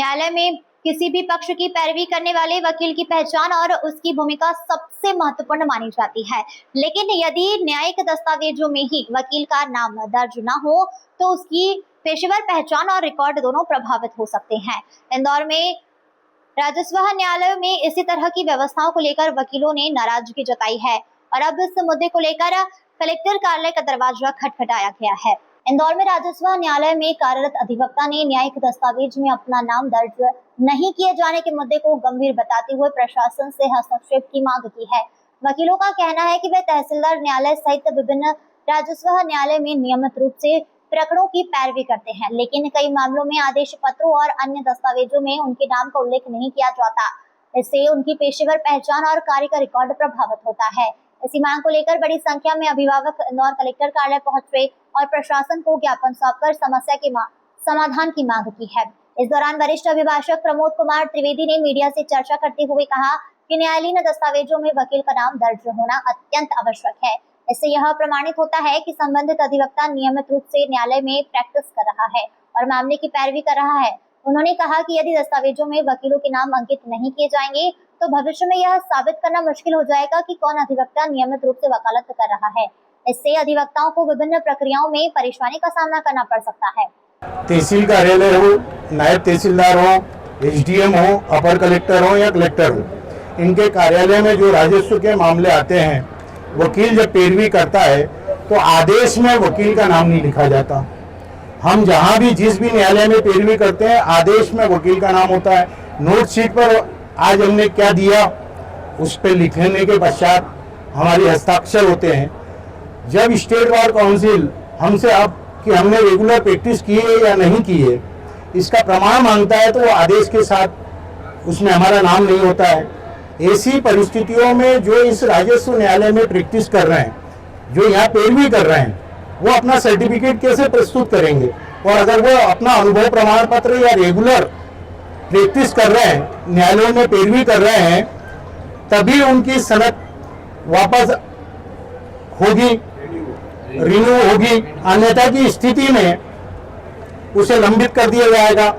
न्यायालय में किसी भी पक्ष की पैरवी करने वाले वकील की पहचान और उसकी भूमिका सबसे महत्वपूर्ण मानी जाती है। लेकिन यदि न्यायिक दस्तावेजों में ही वकील का नाम दर्ज न हो तो उसकी पेशेवर पहचान और रिकॉर्ड दोनों प्रभावित हो सकते हैं। इंदौर में राजस्व न्यायालय में इसी तरह की व्यवस्थाओं को लेकर वकीलों ने नाराजगी जताई है और अब इस मुद्दे को लेकर कलेक्टर कार्यालय का दरवाजा खटखटाया गया है। इंदौर में राजस्व न्यायालय में कार्यरत अधिवक्ता ने न्यायिक दस्तावेज में अपना नाम दर्ज नहीं किए जाने के मुद्दे को गंभीर बताते हुए प्रशासन से हस्तक्षेप की मांग की है। वकीलों का कहना है कि वे तहसीलदार न्यायालय सहित विभिन्न राजस्व न्यायालय में नियमित रूप से प्रकरणों की पैरवी करते हैं, लेकिन कई मामलों में आदेश पत्रों और अन्य दस्तावेजों में उनके नाम का उल्लेख नहीं किया जाता। इससे उनकी पेशेवर पहचान और कार्य का रिकॉर्ड प्रभावित होता है। इसी मांग को लेकर बड़ी संख्या में अभिभावक इंदौर कलेक्टर कार्यालय पहुंचे और प्रशासन को ज्ञापन सौंपकर समस्या के समाधान की मांग की है। इस दौरान वरिष्ठ अभिभाषक प्रमोद कुमार त्रिवेदी ने मीडिया से चर्चा करते हुए कहा कि न्यायालयीन दस्तावेजों में वकील का नाम दर्ज होना अत्यंत आवश्यक है। इससे यह प्रमाणित होता है कि संबंधित अधिवक्ता नियमित रूप से न्यायालय में प्रैक्टिस कर रहा है और मामले की पैरवी कर रहा है। उन्होंने कहा कि यदि दस्तावेजों में वकीलों के नाम अंकित नहीं किए जाएंगे तो भविष्य में यह साबित करना मुश्किल हो जाएगा कि कौन अधिवक्ता नियमित रूप से वकालत कर रहा है। इससे अधिवक्ताओं को विभिन्न प्रक्रियाओं में परेशानी का सामना करना पड़ सकता है। तहसील कार्यालय हो, नायब तहसीलदार हो, एसडीएम हो, अपर कलेक्टर हो या कलेक्टर हो, इनके कार्यालय में जो राजस्व के मामले आते हैं, वकील जब पैरवी करता है तो आदेश में वकील का नाम नहीं लिखा जाता। हम जहां भी जिस भी न्यायालय में पैरवी करते हैं आदेश में वकील का नाम होता है। नोट शीट पर आज हमने क्या दिया उस पर लिखने के पश्चात हमारी हस्ताक्षर होते हैं। जब स्टेट बार काउंसिल हमसे अब कि हमने रेगुलर प्रैक्टिस की है या नहीं की है इसका प्रमाण मांगता है तो वो आदेश के साथ उसमें हमारा नाम नहीं होता है। ऐसी परिस्थितियों में जो इस राजस्व न्यायालय में प्रैक्टिस कर रहे हैं, जो यहाँ पैरवी कर रहे हैं, वो अपना सर्टिफिकेट कैसे प्रस्तुत करेंगे? और अगर वो अपना अनुभव प्रमाण पत्र या रेगुलर प्रैक्टिस कर रहे हैं, न्यायालयों में पैरवी कर रहे हैं, तभी उनकी सनद वापस होगी, रिन्यू होगी। अन्यथा की स्थिति में उसे लंबित कर दिया जाएगा।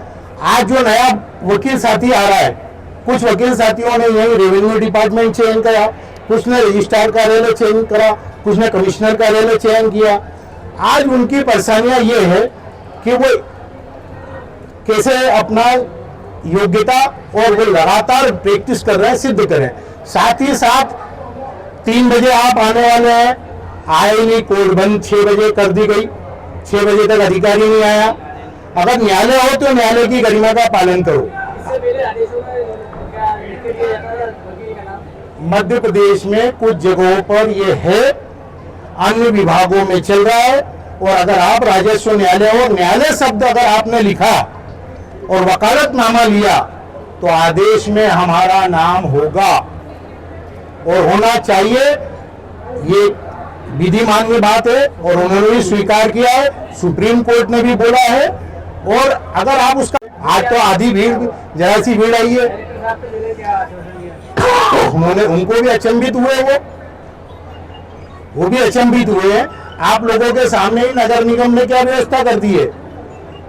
आज जो नया वकील साथी आ रहा है, कुछ वकील साथियों ने यही रेवेन्यू डिपार्टमेंट चयन करा, कुछ ने रजिस्ट्रार कार्यालय चयन करा, कुछ ने कमिश्नर कार्यालय चयन किया। आज उनकी परेशानियां ये है कि वो कैसे अपना योग्यता और वो लगातार प्रैक्टिस कर रहे हैं सिद्ध करें। साथ ही साथ 3 बजे आप आने वाले हैं, आए नहीं, कोर्ट बंद 6 बजे कर दी गई, 6 बजे तक अधिकारी नहीं आया। अगर न्यायालय हो तो न्यायालय की गरिमा का पालन करो। मध्य प्रदेश में कुछ जगहों पर यह है, अन्य विभागों में चल रहा है। और अगर आप राजस्व न्यायालय और न्यायालय शब्द अगर आपने लिखा और वकालतनामा लिया तो आदेश में हमारा नाम होगा और होना चाहिए। ये विधि मान्य बात है और उन्होंने भी स्वीकार किया है, सुप्रीम कोर्ट ने भी बोला है। और अगर आप उसका आज तो आधी भीड़, जरा सी भीड़ आई है, उनको भी अचंभित हुए, वो भी अचंभित हुए हैं। आप लोगों के सामने ही नगर निगम ने क्या व्यवस्था कर दी है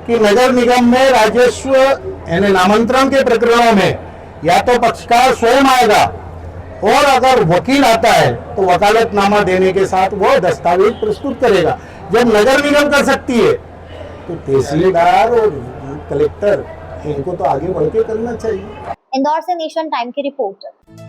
कि नगर निगम में राजस्व यानी नामांतरण के प्रकरणों में या तो पक्षकार स्वयं आएगा और अगर वकील आता है तो वकालतनामा देने के साथ वो दस्तावेज प्रस्तुत करेगा। जब नगर निगम कर सकती है तो तहसीलदार और कलेक्टर इनको तो आगे बढ़ के करना चाहिए। इंदौर से नेशन टाइम की रिपोर्ट।